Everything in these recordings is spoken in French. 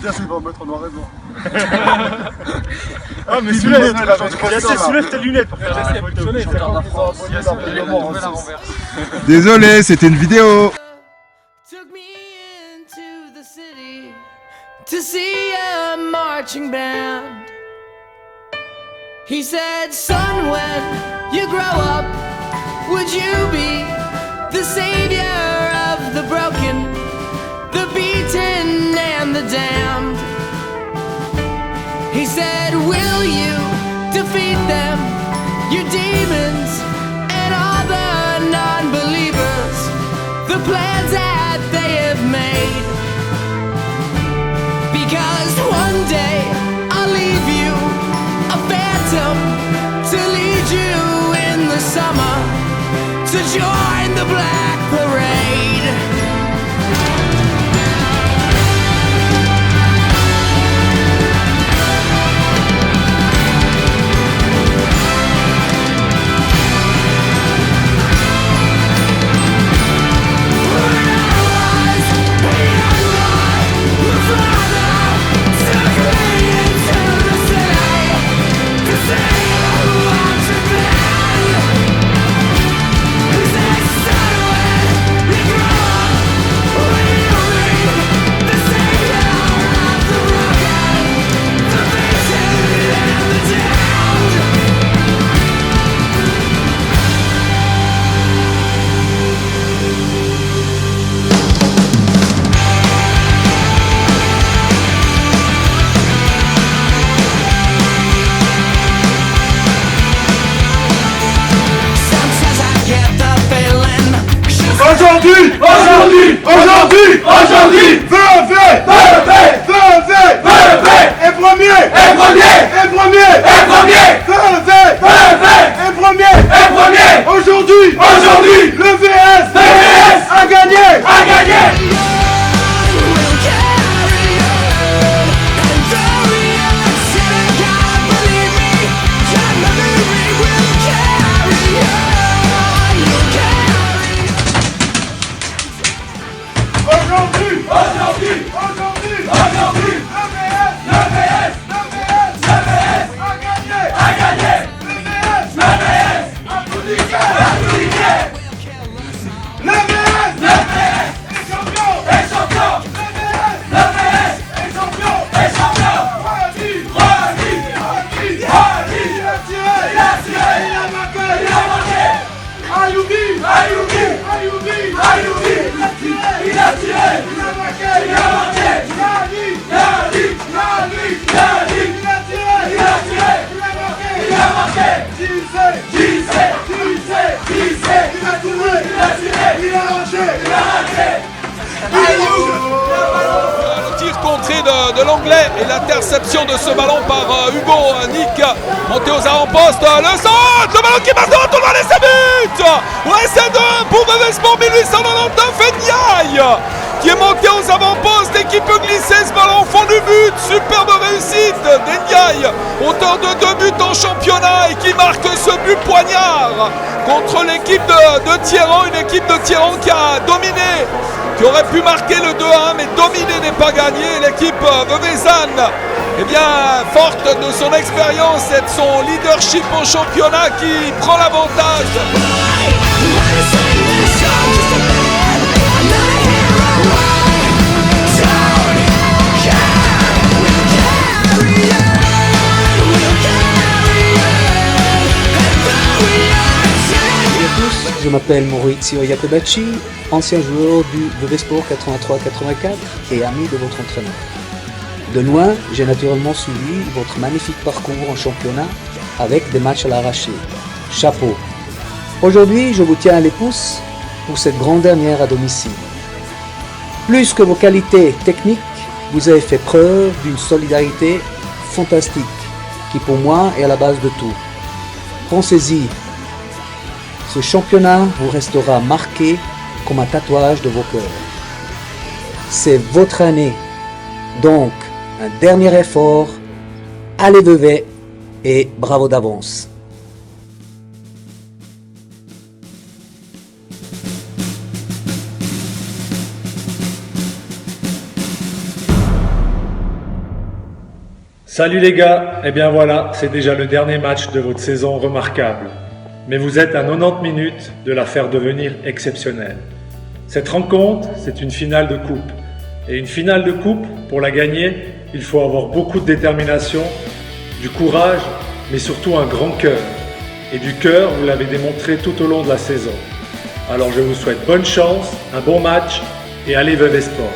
Tiens, c'est pour mettre en noir et blanc. Ah, mais soulève tes lunettes pour faire la photo. Désolé, c'était une vidéo. Took me into the city to see a marching band. He said, son, when you grow up, would you be the savior of the broken, the beaten and the damned? He said, will you defeat them, your demons and all the non-believers, the plans that they have made? Because one day I'll leave you a phantom to lead you in the summer to join the Black Parade. Aujourd'hui, le VS a gagné. Le tir contré de l'anglais et l'interception de ce ballon par Hugo Nick, monté aux avant-postes, le centre, le ballon qui passe devant tout le monde et c'est but. Ouais, c'est 2 pour Vevey Sport 1899, Ndiaye qui est monté aux avant-postes et qui peut glisser ce ballon au fond du but. Superbe réussite d'Ndiaye, auteur de 2 buts en championnat et qui marque ce but poignard contre l'équipe de Thieran, une équipe de Thieran qui a dominé, qui aurait pu marquer le 2-1, mais dominer n'est pas gagné. L'équipe veuvezane, eh bien, forte de son expérience et de son leadership en championnat, qui prend l'avantage. Je m'appelle Maurizio Iacobacci, ancien joueur du Vevey Sport 83-84 et ami de votre entraîneur. De loin, j'ai naturellement suivi votre magnifique parcours en championnat avec des matchs à l'arraché. Chapeau! Aujourd'hui, je vous tiens à les pouces pour cette grande dernière à domicile. Plus que vos qualités techniques, vous avez fait preuve d'une solidarité fantastique qui pour moi est à la base de tout. Pensez-y. Ce championnat vous restera marqué comme un tatouage de vos cœurs. C'est votre année. Donc, un dernier effort. Allez Vevey et bravo d'avance. Salut les gars, et bien voilà, c'est déjà le dernier match de votre saison remarquable. Mais vous êtes à 90 minutes de la faire devenir exceptionnelle. Cette rencontre, c'est une finale de coupe. Et une finale de coupe, pour la gagner, il faut avoir beaucoup de détermination, du courage, mais surtout un grand cœur. Et du cœur, vous l'avez démontré tout au long de la saison. Alors je vous souhaite bonne chance, un bon match et allez Vevey Sport.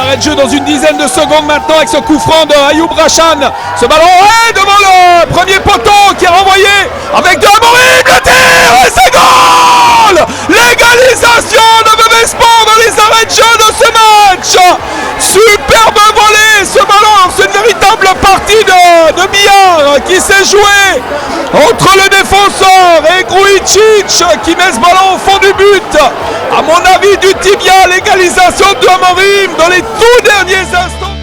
De jeu dans une dizaine de secondes maintenant avec ce coup franc de Ayoub Rachan. Ce ballon est devant le premier poteau qui est renvoyé avec de Amorim, le tir et c'est goal. L'égalisation de Vevey Sport dans les arrêts de jeu de ce match. Superbe volée, ce ballon, c'est une véritable partie de billard qui s'est jouée entre le défenseur et Grujic qui met ce ballon au fond du but. À mon avis du tibia, l'égalisation de Amorim dans les tout derniers instants.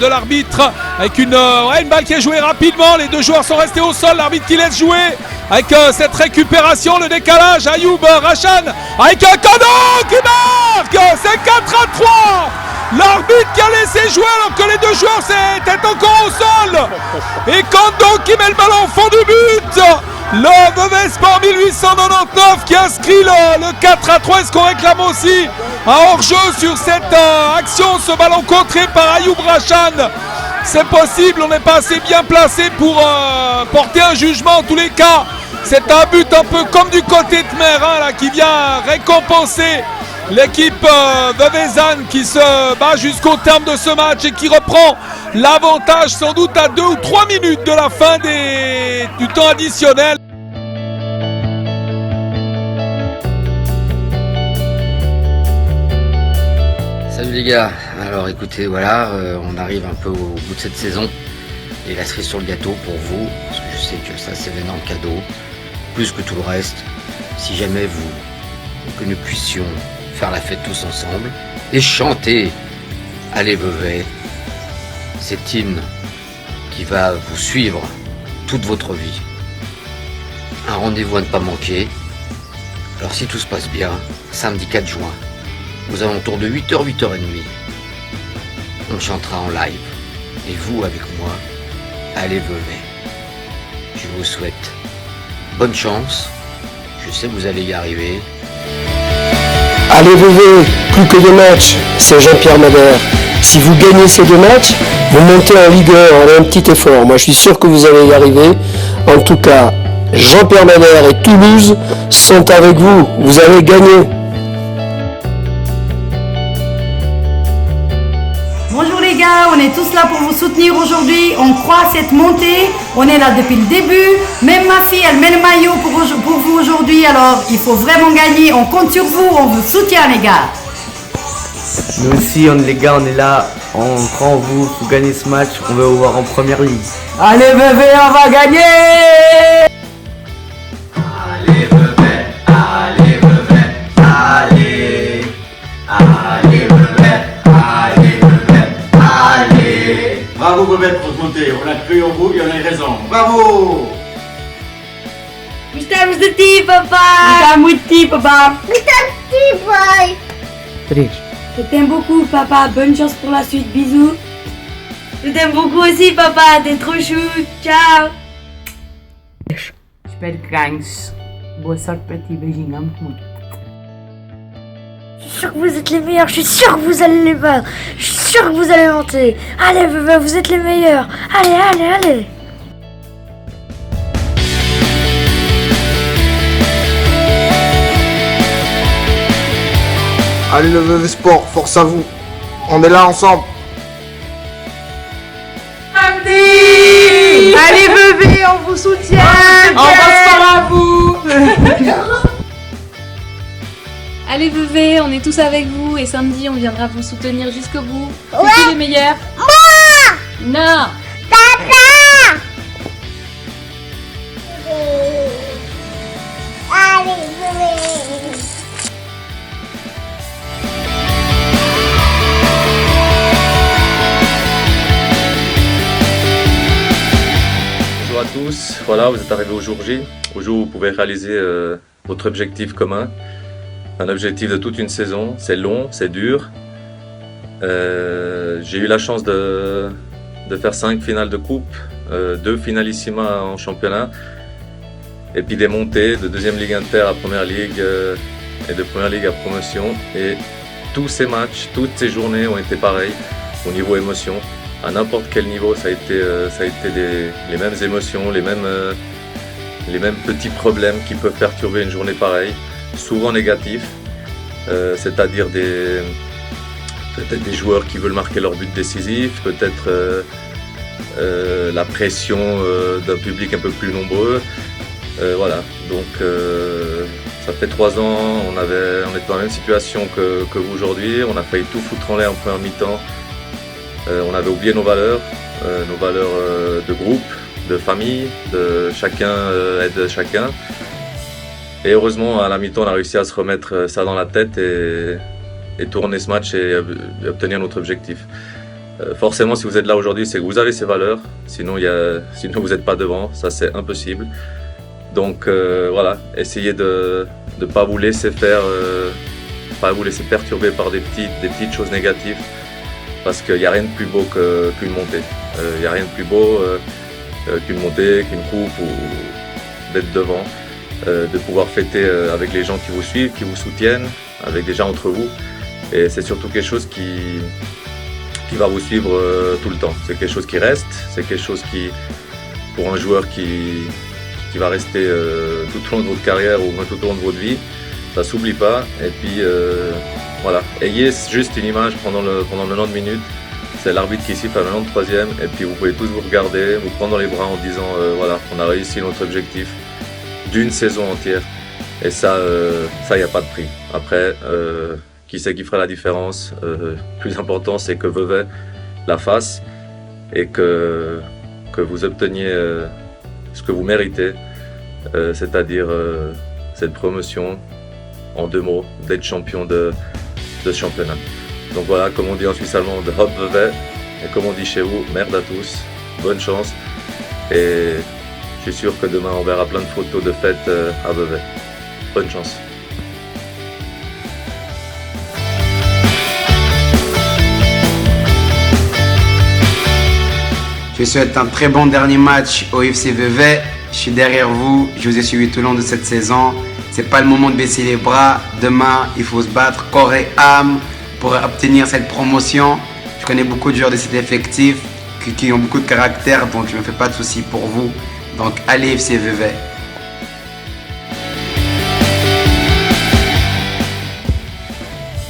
De l'arbitre avec une balle qui est jouée rapidement, les deux joueurs sont restés au sol, l'arbitre qui laisse jouer avec cette récupération, le décalage, Ayoub Rachan avec Kando qui marque, c'est 4-3. L'arbitre qui a laissé jouer alors que les deux joueurs étaient encore au sol et Kando qui met le ballon au fond du but. Le Vevey Sport 1899 qui inscrit le 4-3. Est-ce qu'on réclame aussi un hors-jeu sur cette action, ce ballon contré par Ayoub Rachan c'est possible, on n'est pas assez bien placé pour porter un jugement. En tous les cas, c'est un but un peu comme du côté de Merin là, qui vient récompenser l'équipe de Vezane qui se bat jusqu'au terme de ce match et qui reprend l'avantage sans doute à 2 ou 3 minutes de la fin du temps additionnel. Salut les gars, alors écoutez voilà, on arrive un peu au bout de cette saison et la cerise sur le gâteau pour vous, parce que je sais que ça c'est un énorme cadeau, plus que tout le reste, si jamais que nous puissions faire la fête tous ensemble et chanter Allez Vevey, cet hymne qui va vous suivre toute votre vie. Un rendez-vous à ne pas manquer. Alors si tout se passe bien, samedi 4 juin, aux alentours de 8h, 8h30, on chantera en live. Et vous avec moi, Allez Vevey. Je vous souhaite bonne chance. Je sais que vous allez y arriver. Allez Vevey, plus que 2 matchs, c'est Jean-Pierre Madère. Si vous gagnez ces 2 matchs, vous montez en Ligue 1, on a un petit effort. Moi je suis sûr que vous allez y arriver. En tout cas, Jean-Pierre Madère et Toulouse sont avec vous. Vous allez gagner. Bonjour les gars, on est tous là pour vous soutenir aujourd'hui. On croit à cette montée. On est là depuis le début. Même ma fille, elle met le maillot pour vous aujourd'hui. Alors il faut vraiment gagner. On compte sur vous. On vous soutient les gars. Nous aussi, les gars, on est là. On croit en vous. Pour gagner ce match, on veut vous voir en première ligue. Allez bébé, on va gagner. Allez Vevey, allez Vevey, allez. Allez Vevey, allez Vevey, allez. Bravo Bobette pour monter, on a cru en vous et on a eu raison. Bravo. Mr. Mousseti, papa. Mr. Mousseti, papa. Mr. Boy. Je t'aime beaucoup, papa. Bonne chance pour la suite. Bisous. Je t'aime beaucoup aussi, papa. T'es trop chou. Ciao. Je m'appelle Kranks. Boa sorte petit beijinho. Je suis sûr que vous êtes les meilleurs. Je suis sûr que vous allez les battre. Je suis sûr que vous allez monter. Allez, vous êtes les meilleurs. Allez, allez, allez. Allez le Vevey Sport, force à vous. On est là ensemble. Samedi. Allez Vevey, on vous soutient. On passe par vous. Allez Vevey, on est tous avec vous et samedi on viendra vous soutenir jusqu'au bout. C'est les meilleurs. Moi. Non. Papa. Allez Vevey. Bonjour à tous, voilà, vous êtes arrivés au jour J, au jour où vous pouvez réaliser votre objectif commun, un objectif de toute une saison. C'est long, c'est dur. J'ai eu la chance de faire 5 finales de coupe, 2 finalissima en championnat, et puis des montées de deuxième ligue inter à première ligue et de première ligue à promotion. Et tous ces matchs, toutes ces journées ont été pareilles au niveau émotion. À n'importe quel niveau, ça a été les mêmes émotions, les mêmes petits problèmes qui peuvent perturber une journée pareille, souvent négatifs, c'est-à-dire peut-être des joueurs qui veulent marquer leur but décisif, peut-être la pression d'un public un peu plus nombreux. Voilà, donc ça fait 3 ans, on était dans la même situation que vous aujourd'hui, on a failli tout foutre en l'air en première mi-temps. On avait oublié nos valeurs de groupe, de famille, de chacun aide chacun. Et heureusement, à la mi-temps, on a réussi à se remettre ça dans la tête et tourner ce match et obtenir notre objectif. Forcément, si vous êtes là aujourd'hui, c'est que vous avez ces valeurs. Sinon, vous n'êtes pas devant. Ça, c'est impossible. Donc voilà, essayez de ne pas vous laisser faire, pas vous laisser perturber par des petites choses négatives. Parce qu'il n'y a rien de plus beau qu'une montée. Il n'y a rien de plus beau qu'une montée, qu'une coupe ou d'être devant. De pouvoir fêter avec les gens qui vous suivent, qui vous soutiennent, avec des gens entre vous. Et c'est surtout quelque chose qui qui va vous suivre tout le temps. C'est quelque chose qui reste, c'est quelque chose qui, pour un joueur qui va rester tout au long de votre carrière ou tout au long de votre vie, ça s'oublie pas. Et puis voilà, ayez juste une image pendant le 90 minutes. C'est l'arbitre qui siffle à la 93e et puis vous pouvez tous vous regarder, vous prendre dans les bras en disant voilà, on a réussi notre objectif d'une saison entière. Et ça, il n'y a pas de prix. Après, qui c'est qui fera la différence? Le plus important, c'est que Vevey la fasse et que vous obteniez ce que vous méritez, c'est-à-dire cette promotion, en 2 mots, d'être champion de ce championnat. Donc voilà, comme on dit en Suisse allemande, Hop Vevey, et comme on dit chez vous, merde à tous, bonne chance, et je suis sûr que demain on verra plein de photos de fêtes à Vevey. Bonne chance. Je vous souhaite un très bon dernier match au FC Vevey. Je suis derrière vous, je vous ai suivi tout le long de cette saison. C'est pas le moment de baisser les bras. Demain, il faut se battre corps et âme pour obtenir cette promotion. Je connais beaucoup de joueurs de cet effectif qui ont beaucoup de caractère, donc je ne me fais pas de soucis pour vous. Donc allez FC Vevey.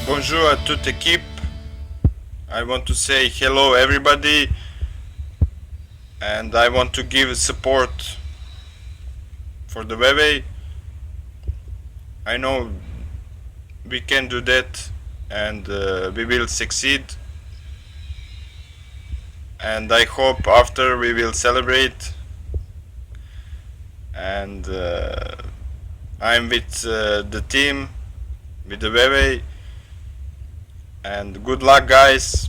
Bonjour à toute l'équipe. I want to say hello everybody. And I want to give support for the Vevey. I know we can do that, and we will succeed. And I hope after we will celebrate. And I'm with the team, with the Vevey. And good luck, guys.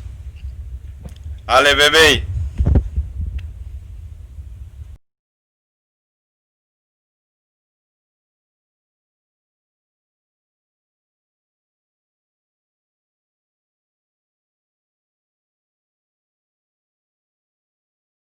Allez, Vevey!